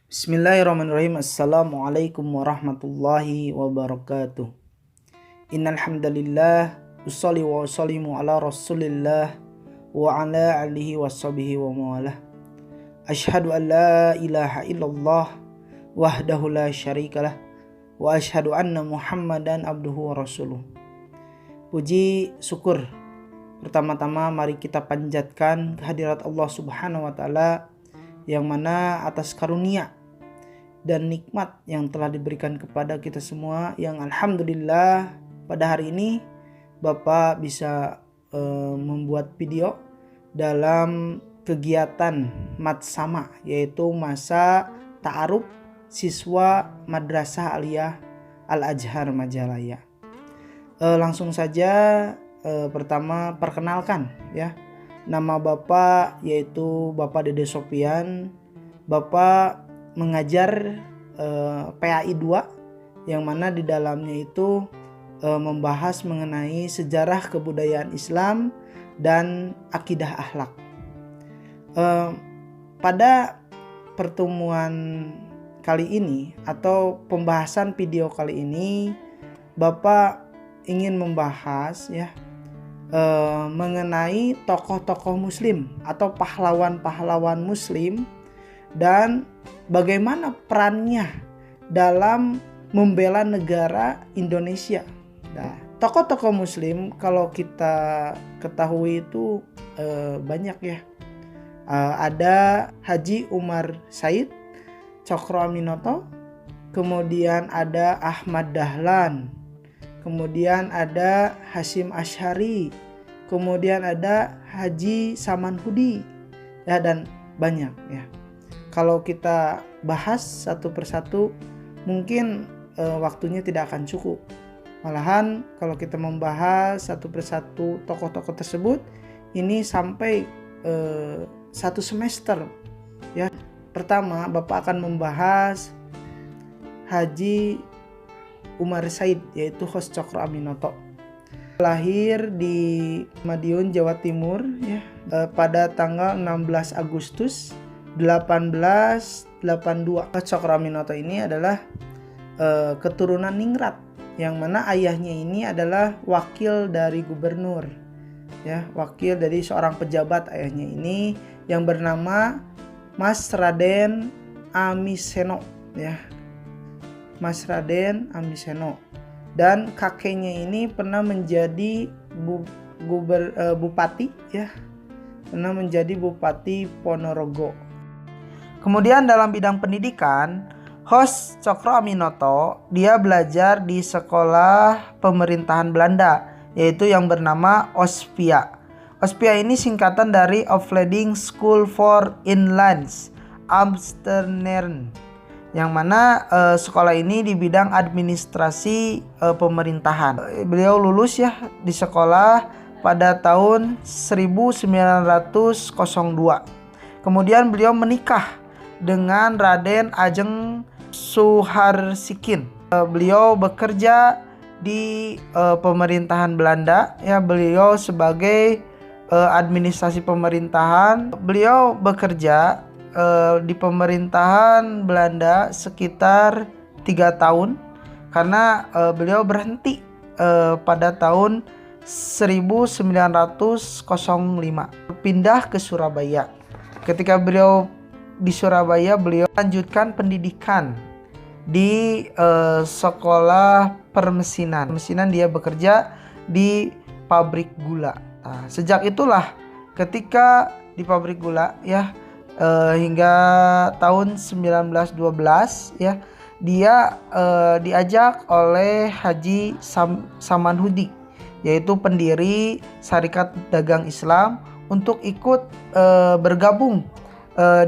Bismillahirrahmanirrahim. Assalamualaikum warahmatullahi wabarakatuh. Innal hamdalillah usholli wa usallimu ala Rasulillah wa ala alihi washabihi wa mawalah. Asyhadu an la ilaha illallah wahdahu la syarikalah wa asyhadu anna Muhammadan abduhu wa rasuluh. Puji syukur pertama-tama mari kita panjatkan kehadirat Allah Subhanahu wa taala yang mana atas karunia dan nikmat yang telah diberikan kepada kita semua, yang alhamdulillah pada hari ini Bapak bisa membuat video dalam kegiatan Matsama, yaitu masa ta'aruf siswa Madrasah Aliyah Al-Azhar Majalaya. Langsung saja pertama perkenalkan ya. Nama Bapak yaitu Bapak Dede Sopian. Bapak mengajar PAI 2 yang mana di dalamnya itu membahas mengenai sejarah kebudayaan Islam dan akidah akhlak. Pada pertemuan kali ini atau pembahasan video kali ini, Bapak ingin membahas ya mengenai tokoh-tokoh muslim atau pahlawan-pahlawan muslim dan bagaimana perannya dalam membela negara Indonesia. Nah, tokoh-tokoh muslim kalau kita ketahui itu banyak ya. Ada Haji Umar Said Tjokroaminoto, kemudian ada Ahmad Dahlan, kemudian ada Hasyim Asy'ari, kemudian ada Haji Samanhudi ya, dan banyak ya. Kalau kita bahas satu persatu mungkin waktunya tidak akan cukup. Malahan kalau kita membahas satu persatu tokoh-tokoh tersebut ini sampai satu semester ya. Pertama Bapak akan membahas Haji Umar Said, yaitu Hos Tjokroaminoto. Lahir di Madiun, Jawa Timur ya, pada tanggal 16 Agustus 1882. Tjokroaminoto ini adalah keturunan ningrat, yang mana ayahnya ini adalah wakil dari gubernur ya, wakil dari seorang pejabat ayahnya ini yang bernama Mas Raden Amiseno ya, Mas Raden Amiseno. Dan kakeknya ini pernah menjadi bupati ya, pernah menjadi Bupati Ponorogo. Kemudian dalam bidang pendidikan, Hos Tjokroaminoto dia belajar di sekolah pemerintahan Belanda, yaitu yang bernama Ospia. Ospia ini singkatan dari Opleiding School for Inlandse Ambtenaren, yang mana sekolah ini di bidang administrasi pemerintahan. Beliau lulus ya di sekolah pada tahun 1902. Kemudian beliau menikah dengan Raden Ajeng Suharsikin. Beliau bekerja di pemerintahan Belanda ya, beliau sebagai administrasi pemerintahan. Beliau bekerja di pemerintahan Belanda sekitar 3 tahun karena beliau berhenti pada tahun 1905, pindah ke Surabaya. Ketika beliau di Surabaya, beliau lanjutkan pendidikan di sekolah permesinan. Dia bekerja di pabrik gula. Nah, sejak itulah ketika di pabrik gula ya, hingga tahun 1912 ya, dia diajak oleh Haji Samanhudi, yaitu pendiri Syarikat Dagang Islam, untuk ikut bergabung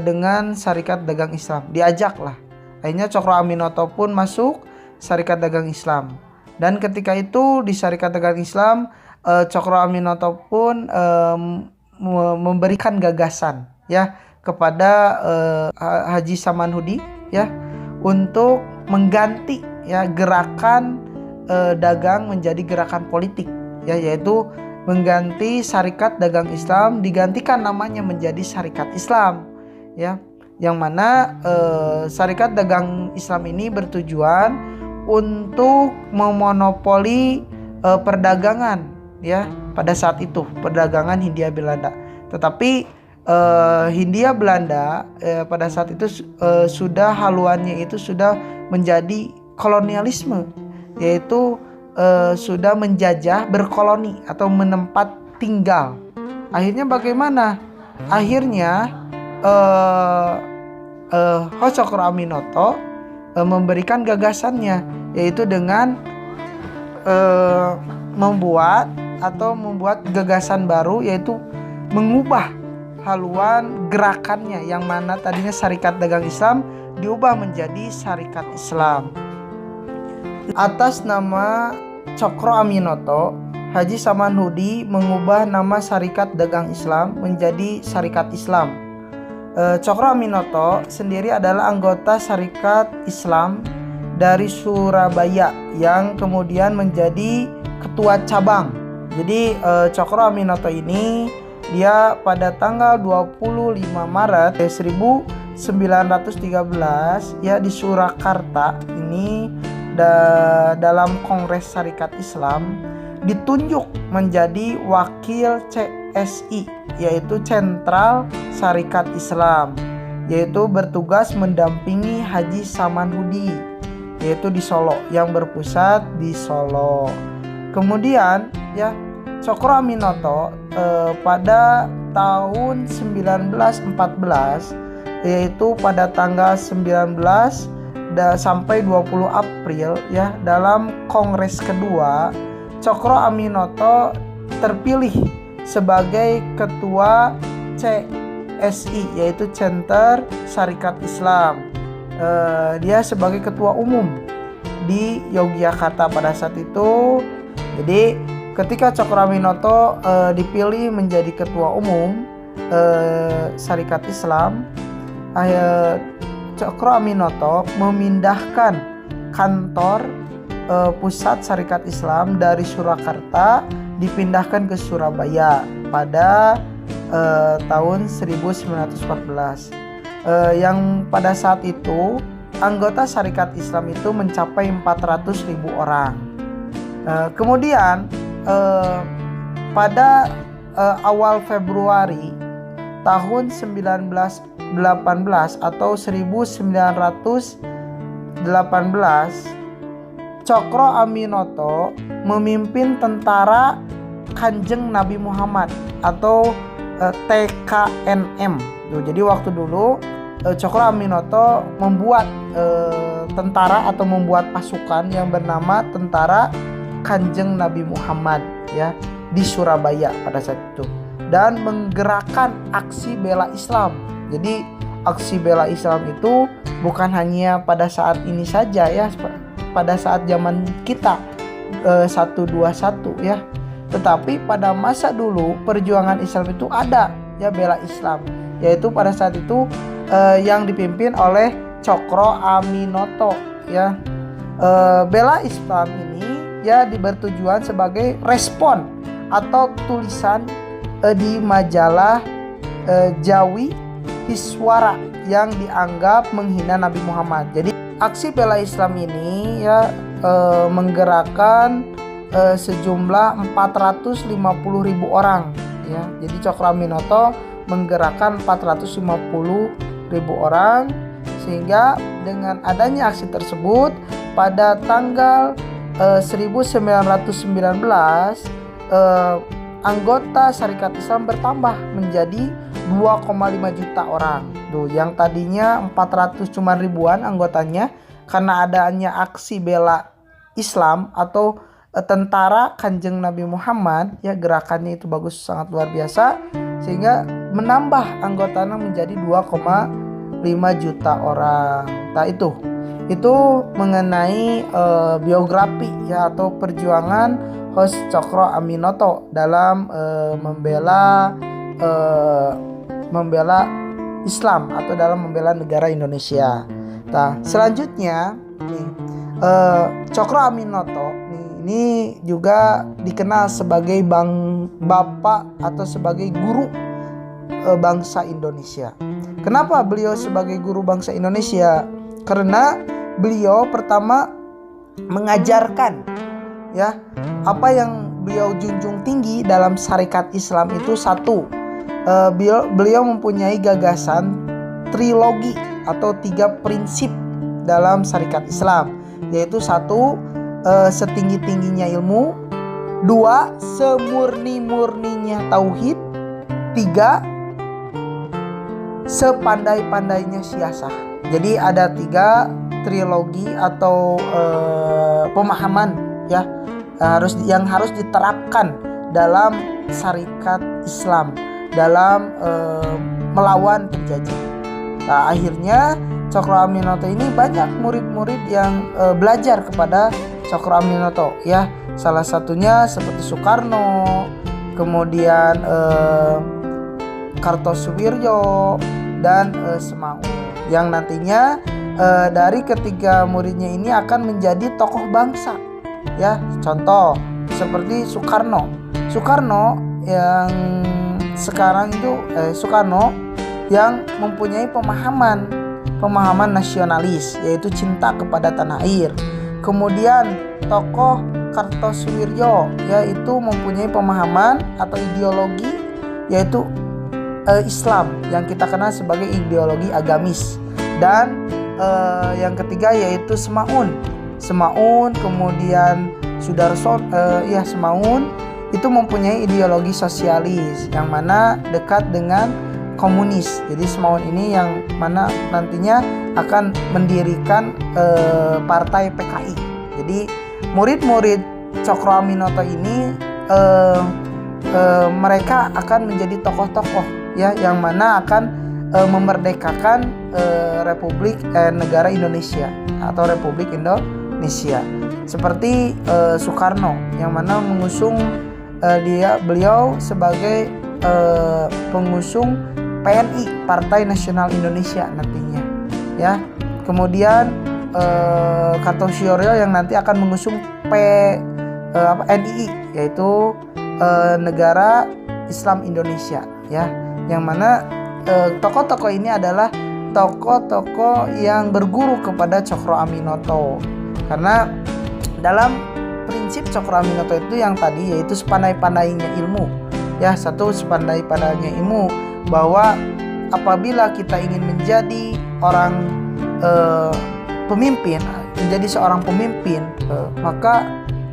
dengan Syarikat Dagang Islam. Diajaklah. Akhirnya Tjokroaminoto pun masuk Syarikat Dagang Islam. Dan ketika itu di Syarikat Dagang Islam, Tjokroaminoto pun memberikan gagasan ya kepada Haji Samanhudi ya untuk mengganti ya gerakan dagang menjadi gerakan politik ya, yaitu mengganti Syarikat Dagang Islam, digantikan namanya menjadi Syarikat Islam ya. yang mana Syarikat Dagang Islam ini bertujuan untuk memonopoli perdagangan ya pada saat itu, perdagangan Hindia Belanda. Tetapi Hindia Belanda pada saat itu sudah haluannya itu sudah menjadi kolonialisme, yaitu sudah menjajah, berkoloni atau menempat tinggal. Akhirnya bagaimana? Akhirnya Ho Cokro Aminoto memberikan gagasannya, yaitu dengan membuat gagasan baru, yaitu mengubah haluan gerakannya yang mana tadinya Syarikat Dagang Islam diubah menjadi Syarikat Islam. Atas nama Cokro Aminoto, Haji Samanhudi mengubah nama Syarikat Dagang Islam menjadi Syarikat Islam. Cokro Aminoto sendiri adalah anggota Syarikat Islam dari Surabaya yang kemudian menjadi ketua cabang. Jadi Cokro Aminoto ini dia pada tanggal 25 Maret 1913 ya di Surakarta ini dalam Kongres Syarikat Islam ditunjuk menjadi wakil CSI, yaitu Sentral Syarikat Islam, yaitu bertugas mendampingi Haji Samanhudi, yaitu di Solo, yang berpusat di Solo. Kemudian ya Cokro Aminoto pada tahun 1914, yaitu pada tanggal 19 sampai 20 April ya, dalam Kongres kedua, Cokro Aminoto terpilih sebagai ketua CSI, yaitu Center Syarikat Islam. Dia sebagai ketua umum di Yogyakarta pada saat itu. Jadi ketika Cokro Aminoto dipilih menjadi ketua umum Syarikat Islam, Cokro Aminoto memindahkan kantor pusat Syarikat Islam dari Surakarta dipindahkan ke Surabaya pada tahun 1914. Yang pada saat itu anggota Syarikat Islam itu mencapai 400.000 orang. Kemudian pada awal Februari tahun 1918 atau 1918, Cokro Aminoto memimpin tentara Kanjeng Nabi Muhammad atau TKNM. Jadi waktu dulu Cokro Aminoto membuat tentara atau membuat pasukan yang bernama Tentara Kanjeng Nabi Muhammad ya di Surabaya pada saat itu, dan menggerakkan aksi bela Islam. Jadi aksi bela Islam itu bukan hanya pada saat ini saja ya, pada saat zaman kita 121 ya, tetapi pada masa dulu perjuangan Islam itu ada ya, bela Islam, yaitu pada saat itu yang dipimpin oleh Cokro Aminoto ya. Bela Islam ini ya bertujuan sebagai respon atau tulisan di majalah Jawi Hiswara yang dianggap menghina Nabi Muhammad. Jadi aksi bela Islam ini ya menggerakkan sejumlah 450.000 orang ya. Jadi Cokro Aminoto menggerakkan 450.000 orang, sehingga dengan adanya aksi tersebut pada tanggal 1919 anggota Syarikat Islam bertambah menjadi 2,5 juta orang. Tuh, yang tadinya 400 cuma ribuan anggotanya, karena adanya aksi bela Islam atau tentara Kanjeng Nabi Muhammad ya, gerakannya itu bagus, sangat luar biasa, sehingga menambah anggotanya menjadi 2,5 juta orang. Nah itu mengenai biografi ya atau perjuangan Hos Cokro Aminoto dalam membela Islam atau dalam membela negara Indonesia. Nah, selanjutnya nih, Cokro Aminoto ini juga dikenal sebagai bapak atau sebagai guru bangsa Indonesia. Kenapa beliau sebagai guru bangsa Indonesia? Karena beliau pertama mengajarkan, ya, apa yang beliau junjung tinggi dalam syarikat Islam itu satu, beliau mempunyai gagasan trilogi atau 3 prinsip dalam syarikat Islam, yaitu satu, setinggi-tingginya ilmu, 2, semurni-murninya tauhid, 3, sepandai-pandainya siasah. Jadi ada 3 trilogi atau pemahaman, ya, yang harus diterapkan dalam syarikat Islam dalam melawan penjajah. Nah, akhirnya Cokro Aminoto ini banyak murid-murid yang belajar kepada Cokro Aminoto, ya. Salah satunya seperti Soekarno, kemudian Kartosuwiryo dan Semaun, yang nantinya dari ketiga muridnya ini akan menjadi tokoh bangsa, ya. Contoh seperti Soekarno yang sekarang itu Soekarno yang mempunyai pemahaman nasionalis, yaitu cinta kepada tanah air. Kemudian tokoh Kartosuwiryo yaitu mempunyai pemahaman atau ideologi, yaitu Islam yang kita kenal sebagai ideologi agamis. Dan yang ketiga yaitu Semaun, kemudian Sudarso, Semaun itu mempunyai ideologi sosialis yang mana dekat dengan komunis. Jadi Semaun ini yang mana nantinya akan mendirikan partai PKI. Jadi murid-murid Cokro Aminoto ini mereka akan menjadi tokoh-tokoh, ya, yang mana akan memerdekakan negara Indonesia atau Republik Indonesia. Seperti Soekarno yang mana mengusung beliau sebagai pengusung PNI, Partai Nasional Indonesia nantinya, ya. Kemudian Kartosuwiryo yang nanti akan mengusung NII, yaitu Negara Islam Indonesia, ya. Yang mana tokoh-tokoh ini adalah tokoh-tokoh yang berguru kepada Cokro Aminoto, karena dalam prinsip Cokro Aminoto itu yang tadi yaitu sepandai-pandainya ilmu, ya. Satu, sepandai-pandainya ilmu, bahwa apabila kita ingin menjadi orang pemimpin, menjadi seorang pemimpin, maka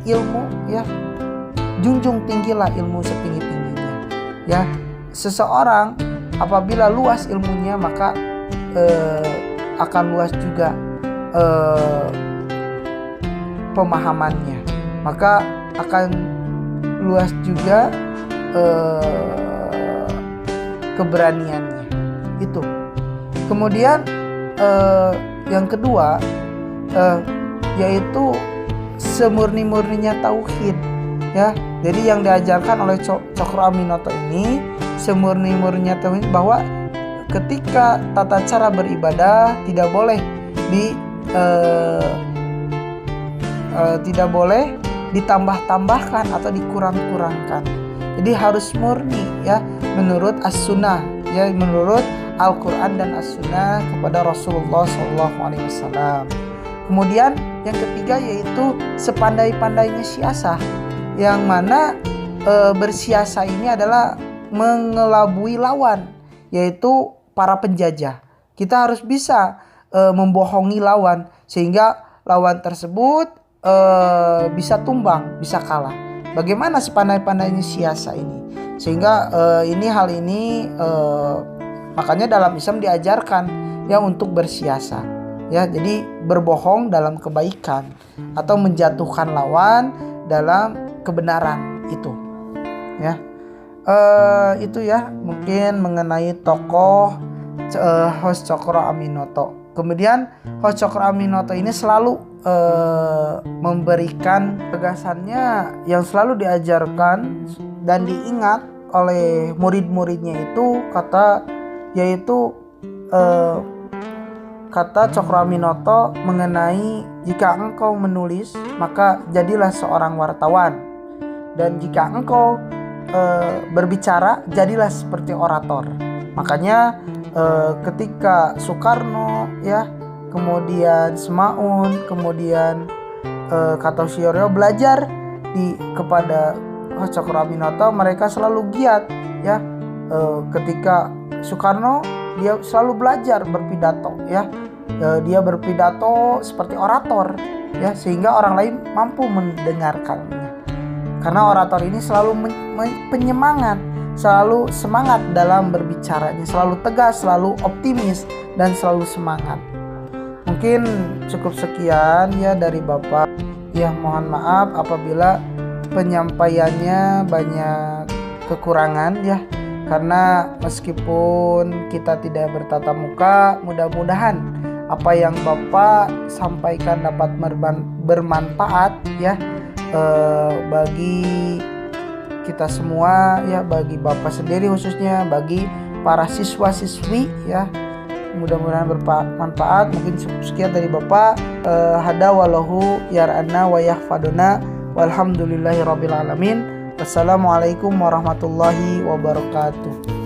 ilmu, ya, junjung tinggilah ilmu setinggi-tingginya, ya. Seseorang apabila luas ilmunya, maka akan luas juga pemahamannya, maka akan luas juga keberaniannya itu. Kemudian yang kedua yaitu semurni-murninya tauhid, ya. Jadi yang diajarkan oleh Cokro Aminoto ini semurni-murninya tauhid, bahwa ketika tata cara beribadah tidak boleh ditambah-tambahkan atau dikurang-kurangkan. Jadi harus murni, ya, menurut as-sunnah, ya, menurut Al-Quran dan as-sunnah kepada Rasulullah SAW. Kemudian yang ketiga yaitu sepandai-pandainya siasah, yang mana bersiasah ini adalah mengelabui lawan, yaitu para penjajah. Kita harus bisa membohongi lawan sehingga lawan tersebut bisa tumbang, bisa kalah. Bagaimana sepandai-pandainya siasah ini? Sehingga hal ini makanya dalam Islam diajarkan, ya, untuk bersiasah, ya. Jadi berbohong dalam kebaikan atau menjatuhkan lawan dalam kebenaran itu, ya. Itu, ya, mungkin mengenai tokoh Host Cokro Aminoto. Kemudian Host Cokro Aminoto ini selalu memberikan gagasannya yang selalu diajarkan dan diingat oleh murid-muridnya itu yaitu kata Cokro Aminoto mengenai, jika engkau menulis maka jadilah seorang wartawan, dan jika engkau berbicara jadilah seperti orator. Makanya ketika Soekarno ya, kemudian Semaun, kemudian Kartosoewirjo belajar kepada Hos Cokroaminoto, mereka selalu giat ya. Ketika Soekarno, dia selalu belajar berpidato ya. Dia berpidato seperti orator ya, sehingga orang lain mampu mendengarkannya. Karena orator ini selalu penyemangat, selalu semangat dalam berbicaranya, selalu tegas, selalu optimis, dan selalu semangat. Mungkin cukup sekian ya dari Bapak. Ya, mohon maaf apabila penyampaiannya banyak kekurangan ya. Karena meskipun kita tidak bertatap muka, mudah-mudahan apa yang Bapak sampaikan dapat bermanfaat ya, bagi kita semua ya, bagi Bapak sendiri khususnya, bagi para siswa-siswi ya. Mudah-mudahan bermanfaat. Mungkin sekian dari Bapak. Hada wallahu yar'ana wa yahfaduna walhamdulillahirabbil alamin. Wassalamualaikum warahmatullahi wabarakatuh.